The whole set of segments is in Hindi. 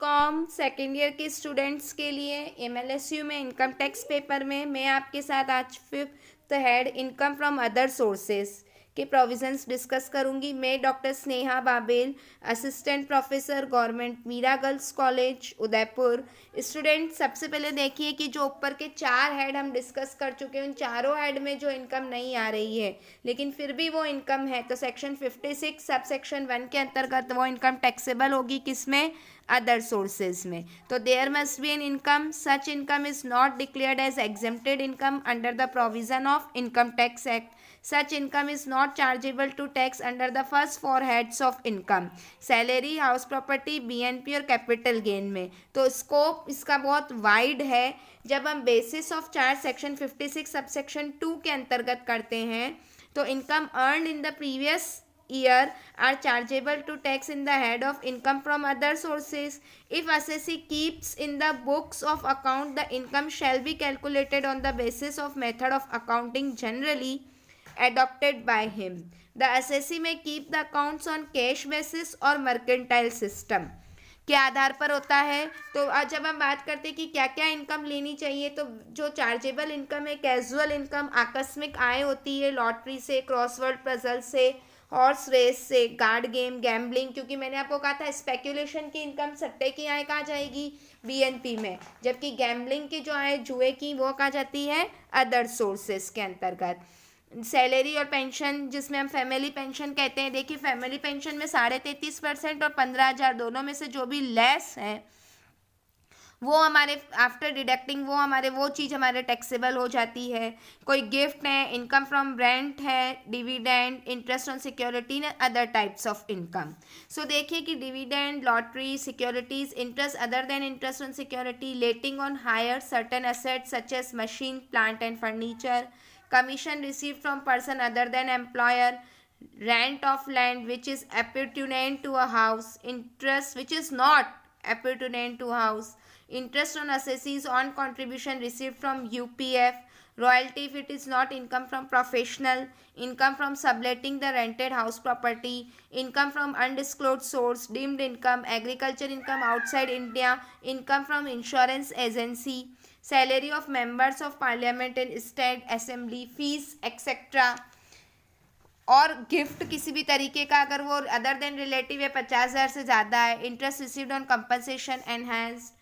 कॉम सेकेंड ईयर के स्टूडेंट्स के लिए एमएलएसयू में इनकम टैक्स पेपर में मैं आपके साथ आज fifth head income from other sources के प्रोविजंस डिस्कस करूंगी। मैं doctor Sneha Babel, assistant professor government Meera girls college Udaipur. Student, सबसे पहले देखिए कि जो ऊपर के 4 हेड हम डिस्कस कर चुके हैं, उन चारों हेड में जो इनकम नहीं आ रही है लेकिन फिर भी वो इनकम है, तो सेक्शन 56 सब सेक्शन 1 के अंतर्गत वो इनकम टैक्सेबल होगी। किसमें? अदर सोर्सेज में। तो there must be an income, such income is not declared as exempted income under the provision of income tax act. Such income is not chargeable to tax under the first 4 heads of income, salary, house property, BNP और कैपिटल गेन में। तो स्कोप इसका बहुत वाइड है। जब हम basis of charge section 56 sub section 2 के अंतर्गत करते हैं तो income earn in the previous year are chargeable to tax in the head of income from other sources. If assessee keeps in the books of account, the income shall be calculated on the basis of method of accounting generally adopted by him. The assessee may keep the accounts on cash basis or mercantile system के आधार पर होता है। तो आज जब हम बात करते हैं कि क्या क्या इनकम लेनी चाहिए, तो जो चार्जेबल इनकम है, कैजुअल इनकम, आकस्मिक आय होती है लॉटरी से, क्रॉसवर्ड पजल से, हॉर्स रेस से, कार्ड गेम, गैम्बलिंग, क्योंकि मैंने आपको कहा था स्पेक्यूलेशन की इनकम, सट्टे की आय कहाँ जाएगी? बीएनपी में, जबकि गैम्बलिंग की जो आय, जुए की, वो कहाँ जाती है? अदर सोर्सेस के अंतर्गत। सैलरी और पेंशन, जिसमें हम फैमिली पेंशन कहते हैं, देखिए फैमिली पेंशन में 33.5% और 15,000 दोनों में से जो भी लेस है वो हमारे आफ्टर डिडक्टिंग वो चीज़ हमारे टैक्सेबल हो जाती है। कोई गिफ्ट है, इनकम फ्रॉम रेंट है, डिविडेंड, इंटरेस्ट ऑन सिक्योरिटी ने other types of income. So देखिए कि dividend, lottery, securities, interest other than interest on security, letting on hire certain assets such as machine, plant and furniture, commission received from person other than employer, rent of land which is appertinent to a house, interest which is not appertinent to house, interest on assessees on contribution received from UPF, royalty if it is not income from professional, income from subletting the rented house property, income from undisclosed source, deemed income, agriculture income outside India, income from insurance agency, salary of members of parliament and state assembly, fees etcetera, और गिफ्ट किसी भी तरीके का अगर वो अदर देन रिलेटिव है, 50,000 से ज़्यादा है, interest received on compensation enhanced.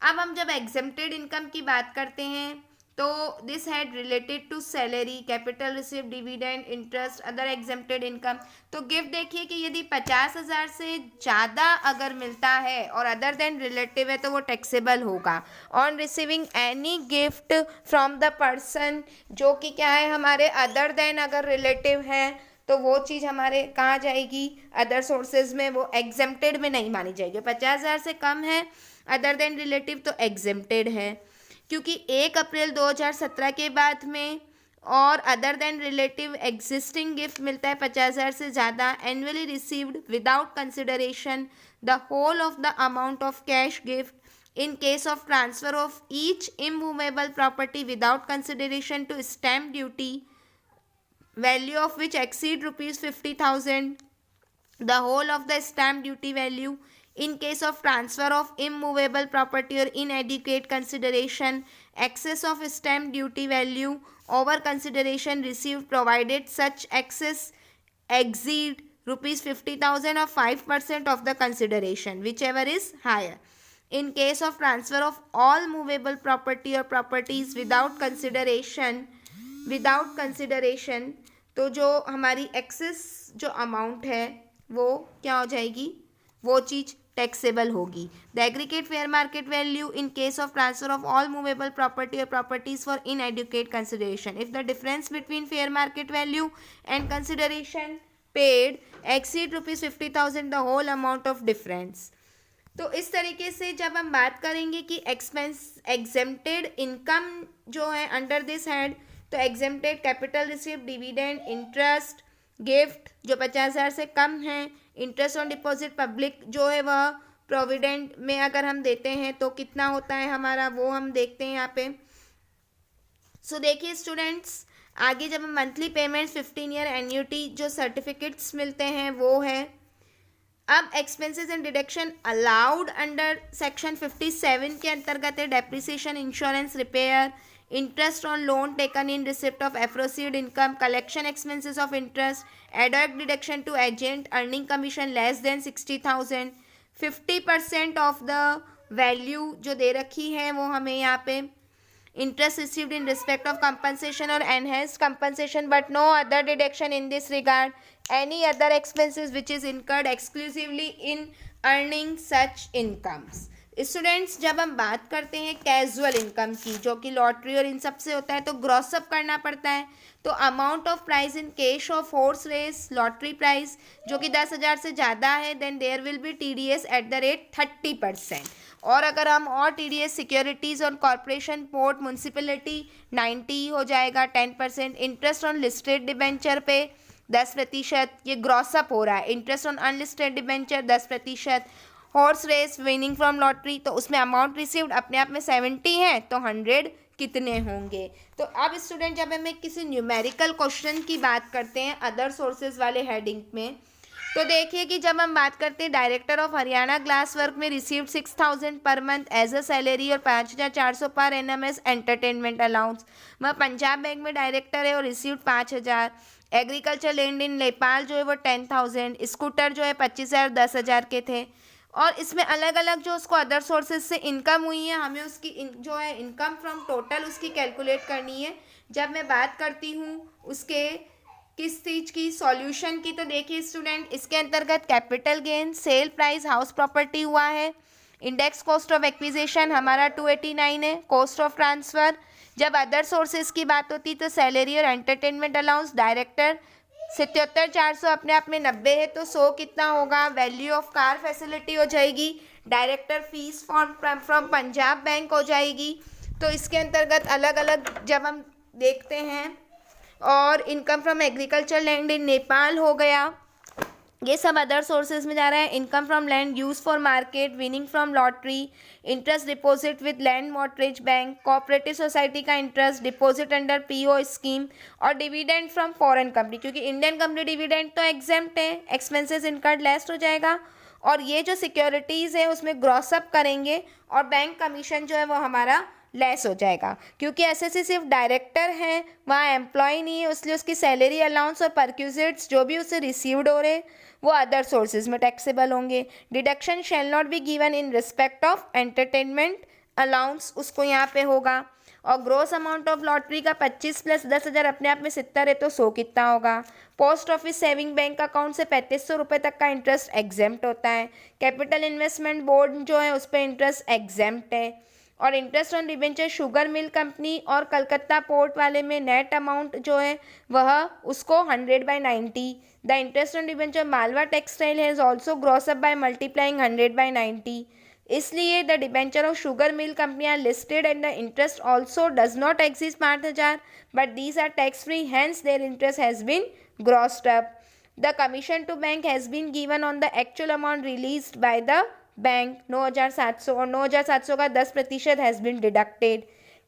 अब हम जब एग्जेम्प्टेड इनकम की बात करते हैं तो this head related to salary, capital receive, dividend, interest, other exempted income. तो गिफ्ट देखिए कि यदि 50,000 से ज़्यादा अगर मिलता है और अदर देन रिलेटिव है तो वो टैक्सेबल होगा। On receiving any gift from the person, जो कि क्या है हमारे अदर देन अगर रिलेटिव है तो वो चीज़ हमारे कहाँ जाएगी? अदर सोर्सेज में, वो एग्जेम्प्टेड में नहीं मानी जाएगी। 50,000 से कम है अदर देन रिलेटिव तो एग्जेम्प्टेड है, क्योंकि 1 अप्रैल 2017 के बाद में और other than relative existing gift मिलता है 50,000 से ज़्यादा, annually received without consideration the whole of the amount of cash gift in case of transfer of each immovable property without consideration to stamp duty, value of which exceed rupees 50,000, the whole of the stamp duty value in case of transfer of immovable property or inadequate consideration, excess of stamp duty value over consideration received provided such excess exceed rupees 50,000 or 5% of the consideration, whichever is higher. In case of transfer of all movable property or properties without consideration, तो जो हमारी एक्सेस जो अमाउंट है वो क्या हो जाएगी? वो चीज़ टैक्सेबल होगी। The aggregate fair market value in case of transfer of all movable property और properties for inadequate consideration, if the difference between fair market value and consideration paid exceed rupees 50,000 the whole amount of difference. तो इस तरीके से जब हम बात करेंगे कि एक्सपेंस एग्जेम्प्टेड इनकम जो है अंडर दिस हेड, तो exempted capital receive, dividend, interest, gift जो 50,000 से कम है, इंटरेस्ट ऑन डिपॉजिट पब्लिक जो है वह प्रोविडेंट में अगर हम देते हैं तो कितना होता है हमारा, वो हम देखते हैं यहाँ पे। सो देखिए स्टूडेंट्स, आगे जब हम मंथली पेमेंट्स 15 ईयर एन्यूटी जो सर्टिफिकेट्स मिलते हैं वो है। अब expenses and deduction allowed under section 57 के अंतर्गत है depreciation, insurance, repair, interest on loan taken in receipt of aforesaid income, collection expenses of interest, ad hoc deduction to agent earning commission less than 60,000, 50% of the value जो दे रखी है वो हमें यहाँ पे interest received in respect of compensation or enhanced compensation but no other deduction in this regard, any other expenses which is incurred exclusively in earning such incomes. Students, जब हम बात करते हैं कैजुअल इनकम की, जो कि लॉटरी और इन सब से होता है, तो ग्रॉसअप करना पड़ता है. तो amount of price in cash of horse race lottery price जो कि 10,000 से ज़्यादा है, then there will be TDS at the rate 30%. और अगर हम और TDS सिक्योरिटीज़ और कॉरपोरेशन, पोर्ट, म्यूनसिपलिटी 90 हो जाएगा 10%. इंटरेस्ट ऑन लिस्टेड डिबेंचर पे 10%, ये ग्रॉसअप हो रहा है. Interest on unlisted debenture 10%. Horse race winning from lottery, तो उसमें अमाउंट रिसीव्ड अपने आप में 70 है, तो 100 कितने होंगे. तो अब स्टूडेंट, जब हमें किसी न्यूमेरिकल क्वेश्चन की बात करते हैं अदर सोर्सेज वाले हेडिंग में, तो देखिए कि जब हम बात करते हैं director of Haryana glass work में received 6,000 per month as a salary और 5,400 per annum as entertainment allowance. वह पंजाब बैंक में डायरेक्टर है और received 5,000. Agriculture land in Nepal जो है वो 10,000. स्कूटर जो है 25,000 10,000 के थे. और इसमें अलग अलग जो उसको अदर सोर्सेज से इनकम हुई है, हमें उसकी जो है इनकम फ्रॉम टोटल उसकी कैलकुलेट करनी है. जब मैं बात करती हूँ उसके किस चीज़ की, सॉल्यूशन की, तो देखिए स्टूडेंट, इसके अंतर्गत capital gain, sale price, house property हुआ है. इंडेक्स कॉस्ट ऑफ एक्विजिशन हमारा 289 है. Cost of transfer. जब अदर सोर्सेज की बात होती तो सैलरी और एंटरटेनमेंट अलाउंस डायरेक्टर 77,400 अपने आप में 90 है, तो 100 कितना होगा. वैल्यू ऑफ कार फैसिलिटी हो जाएगी. Director fees from Punjab bank हो जाएगी. तो इसके अंतर्गत अलग अलग जब हम देखते हैं, और income from agriculture land in Nepal हो गया, ये सब अदर सोर्सेज में जा रहा है. Income from land use for market, winning from lottery, interest deposit with land mortgage bank, cooperative society का interest, deposit under PO scheme, और डिविडेंड फ्रॉम फॉरेन कंपनी, क्योंकि इंडियन कंपनी डिविडेंड तो एग्जेम्प्ट है, एक्सपेंसेस इनकर्ड लेस हो जाएगा. और ये जो सिक्योरिटीज़ है उसमें ग्रॉसअप करेंगे और बैंक कमीशन जो है वो हमारा लेस हो जाएगा, क्योंकि SSC सिर्फ डायरेक्टर हैं, वहाँ एम्प्लॉय नहीं है, इसलिए उसकी सैलरी अलाउंस और परक्यूजिट्स जो भी उसे रिसीव्ड हो रहे वो अदर सोर्सेज में टैक्सेबल होंगे. Deduction shall not be given in respect of entertainment allowance, उसको यहाँ पे होगा. और ग्रोस अमाउंट ऑफ लॉटरी का 25 प्लस 10,000 अपने आप में 70 है, तो 100 कितना होगा. Post office saving bank account से 3500 रुपये तक का इंटरेस्ट एग्जेम्प्ट होता है. कैपिटल इन्वेस्टमेंट बोर्ड जो है उस पर इंटरेस्ट एग्जेम्प्ट है. और interest on debenture sugar mill company और कलकत्ता पोर्ट वाले में नेट अमाउंट जो है वह उसको 100/90. The interest on debenture Malwa textile has also gross up by multiplying 100/90. इसलिए the debenture of sugar mill company are listed and the interest also does not exceed 5,000 but these are tax free, hence their interest has been grossed up. The commission to bank has been given on the actual amount released by the bank 9,700, और 9,700 का 10% has been deducted.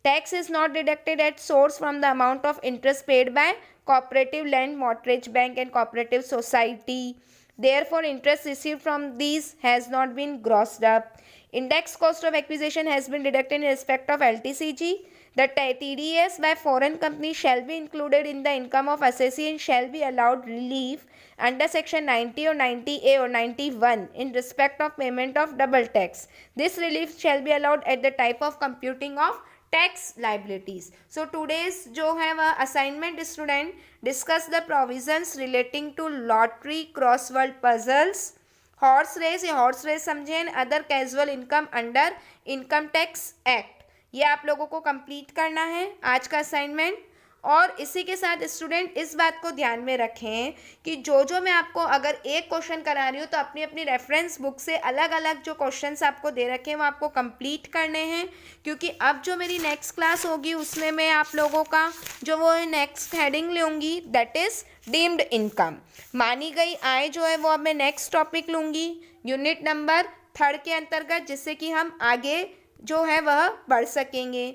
Tax is not deducted at source from the amount of interest paid by cooperative land mortgage bank and cooperative society. Therefore, interest received from these has not been grossed up. Index cost of acquisition has been deducted in respect of LTCG. The TDS by foreign company shall be included in the income of assessee and shall be allowed relief under section 90 or 90A or 91 in respect of payment of double tax. This relief shall be allowed at the type of computing of tax liabilities. So today's जो है वह assignment student discuss the provisions relating to lottery, crossword puzzles, horse race, ये हॉर्स रेस समझें, other casual income under income tax act. ये आप लोगों को कंप्लीट करना है आज का असाइनमेंट. और इसी के साथ स्टूडेंट इस बात को ध्यान में रखें कि जो मैं आपको अगर एक क्वेश्चन करा रही हूँ तो अपनी अपनी रेफरेंस बुक से अलग अलग जो क्वेश्चंस आपको दे रखे हैं वो आपको कंप्लीट करने हैं, क्योंकि अब जो मेरी नेक्स्ट क्लास होगी उसमें मैं आप लोगों का जो वो नेक्स्ट हेडिंग लूँगी दैट इज़ डीम्ड इनकम, मानी गई आय जो है वो अब मैं नेक्स्ट टॉपिक लूँगी यूनिट नंबर 3 के अंतर्गत, जिससे कि हम आगे जो है वह बढ़ सकेंगे.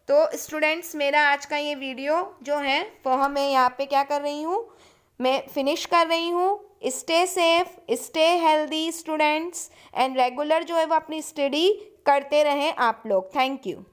तो स्टूडेंट्स, मेरा आज का ये वीडियो जो है वह मैं यहाँ पे क्या कर रही हूँ, मैं फिनिश कर रही हूँ. Stay safe, stay healthy students, and regular जो है वो अपनी स्टडी करते रहें आप लोग। Thank you.